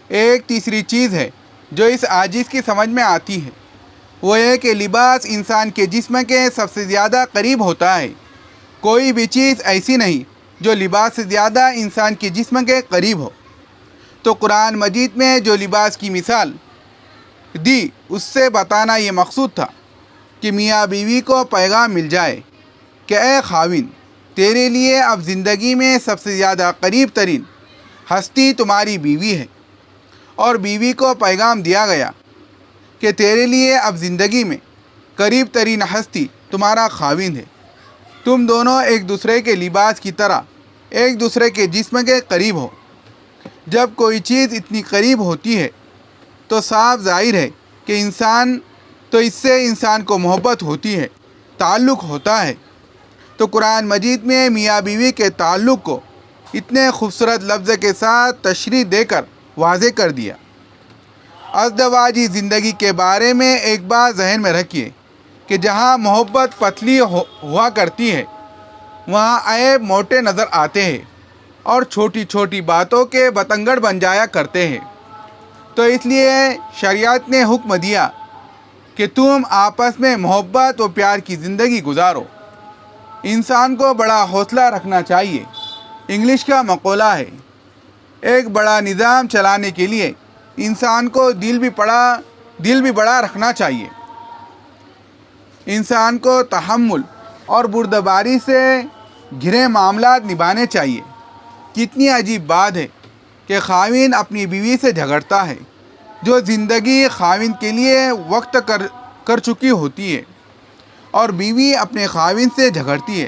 ایک تیسری چیز ہے جو اس عاجز کی سمجھ میں آتی ہے، وہ یہ کہ لباس انسان کے جسم کے سب سے زیادہ قریب ہوتا ہے۔ کوئی بھی چیز ایسی نہیں جو لباس سے زیادہ انسان کے جسم کے قریب ہو۔ تو قرآن مجید میں جو لباس کی مثال دی، اس سے بتانا یہ مقصود تھا کہ میاں بیوی کو پیغام مل جائے کہ اے خاوند، تیرے لیے اب زندگی میں سب سے زیادہ قریب ترین ہستی تمہاری بیوی ہے، اور بیوی کو پیغام دیا گیا کہ تیرے لیے اب زندگی میں قریب ترین ہستی تمہارا خاوند ہے۔ تم دونوں ایک دوسرے کے لباس کی طرح ایک دوسرے کے جسم کے قریب ہو۔ جب کوئی چیز اتنی قریب ہوتی ہے تو صاف ظاہر ہے کہ اس سے انسان کو محبت ہوتی ہے، تعلق ہوتا ہے۔ تو قرآن مجید میں میاں بیوی کے تعلق کو اتنے خوبصورت لفظ کے ساتھ تشریح دے کر واضح کر دیا۔ ازدواجی زندگی کے بارے میں ایک بات ذہن میں رکھیے کہ جہاں محبت پتلی ہوا کرتی ہے، وہاں عیب موٹے نظر آتے ہیں اور چھوٹی چھوٹی باتوں کے بتنگڑ بن جایا کرتے ہیں۔ تو اس لیے شریعت نے حکم دیا کہ تم آپس میں محبت و پیار کی زندگی گزارو۔ انسان کو بڑا حوصلہ رکھنا چاہیے۔ انگلش کا مقولہ ہے، ایک بڑا نظام چلانے کے لیے انسان کو دل بھی بڑا رکھنا چاہیے۔ انسان کو تحمل اور بردباری سے گھرے معاملات نبھانے چاہیے۔ کتنی عجیب بات ہے کہ خاوند اپنی بیوی سے جھگڑتا ہے جو زندگی خاوند کے لیے وقت کر چکی ہوتی ہے، اور بیوی اپنے خاوند سے جھگڑتی ہے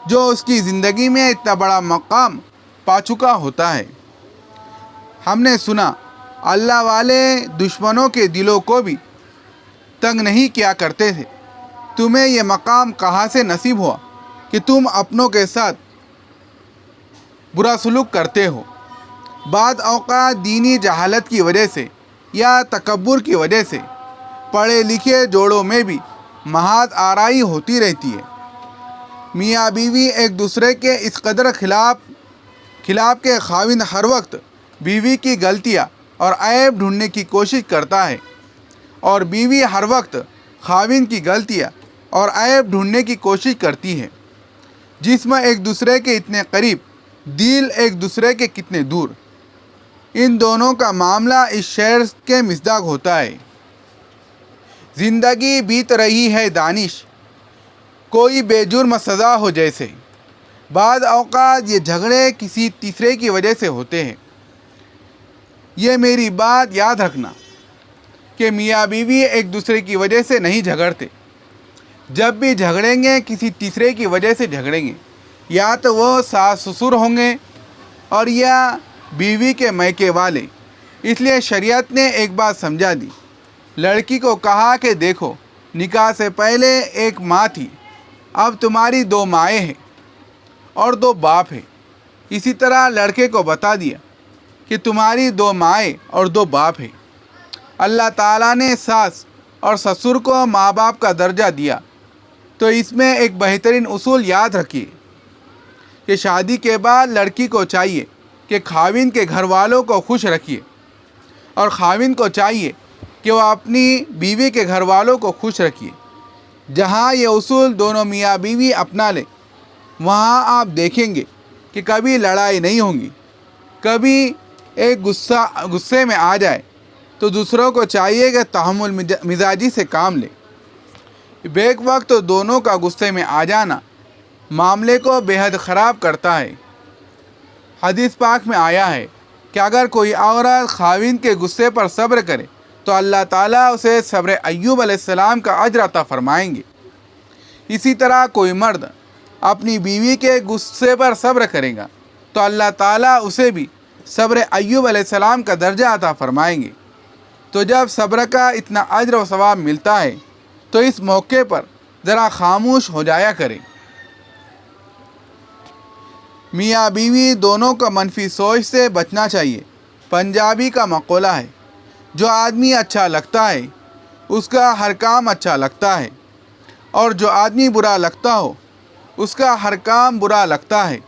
جو اس کی زندگی میں اتنا بڑا مقام پا چکا ہوتا ہے۔ ہم نے سنا اللہ والے دشمنوں کے دلوں کو بھی تنگ نہیں کیا کرتے تھے۔ تمہیں یہ مقام کہاں سے نصیب ہوا کہ تم اپنوں کے ساتھ برا سلوک کرتے ہو؟ بعض اوقات دینی جہالت کی وجہ سے یا تکبر کی وجہ سے پڑھے لکھے جوڑوں میں بھی محض آرائی ہوتی رہتی ہے۔ میاں بیوی ایک دوسرے کے اس قدر خلاف کے خاوند ہر وقت بیوی کی غلطیاں اور عیب ڈھونڈنے کی کوشش کرتا ہے، اور بیوی ہر وقت خاوند کی غلطیاں اور عیب ڈھونڈنے کی کوشش کرتی ہے۔ جسم ایک دوسرے کے اتنے قریب، دل ایک دوسرے کے کتنے دور۔ ان دونوں کا معاملہ اس شعر کے مصداق ہوتا ہے، زندگی بیت رہی ہے دانش، کوئی بے جرم سزا ہو جیسے۔ بعض اوقات یہ جھگڑے کسی تیسرے کی وجہ سے ہوتے ہیں۔ یہ میری بات یاد رکھنا کہ میاں بیوی ایک دوسرے کی وجہ سے نہیں جھگڑتے۔ جب بھی جھگڑیں گے کسی تیسرے کی وجہ سے جھگڑیں گے، یا تو وہ ساس سسر ہوں گے اور یا بیوی کے میکے والے۔ اس لیے شریعت نے ایک بات سمجھا دی۔ لڑکی کو کہا کہ دیکھو، نکاح سے پہلے ایک ماں تھی، اب تمہاری 2 مائیں ہیں اور 2 باپ ہیں۔ اسی طرح لڑکے کو بتا دیا کہ تمہاری 2 مائیں اور 2 باپ ہیں۔ اللہ تعالیٰ نے ساس اور سسر کو ماں باپ کا درجہ دیا، تو اس میں ایک بہترین اصول یاد رکھیے کہ شادی کے بعد لڑکی کو چاہیے کہ خاوند کے گھر والوں کو خوش رکھیے، اور خاوند کو چاہیے کہ وہ اپنی بیوی کے گھر والوں کو خوش رکھیے۔ جہاں یہ اصول دونوں میاں بیوی اپنا لیں، وہاں آپ دیکھیں گے کہ کبھی لڑائی نہیں ہوں گی۔ کبھی ایک غصے میں آ جائے تو دوسروں کو چاہیے کہ تحمل مزاجی سے کام لے۔ بیک وقت دونوں کا غصے میں آ جانا معاملے کو بے حد خراب کرتا ہے۔ حدیث پاک میں آیا ہے کہ اگر کوئی عورت خاوند کے غصے پر صبر کرے تو اللہ تعالیٰ اسے صبر ایوب علیہ السلام کا اجر عطا فرمائیں گے۔ اسی طرح کوئی مرد اپنی بیوی کے غصے پر صبر کرے گا تو اللہ تعالیٰ اسے بھی صبر ایوب علیہ السلام کا درجہ عطا فرمائیں گے۔ تو جب صبر کا اتنا اجر و ثواب ملتا ہے تو اس موقع پر ذرا خاموش ہو جایا کریں۔ میاں بیوی دونوں کا منفی سوچ سے بچنا چاہیے۔ پنجابی کا مقولہ ہے، جو آدمی اچھا لگتا ہے اس کا ہر کام اچھا لگتا ہے، اور جو آدمی برا لگتا ہو اس کا ہر کام برا لگتا ہے۔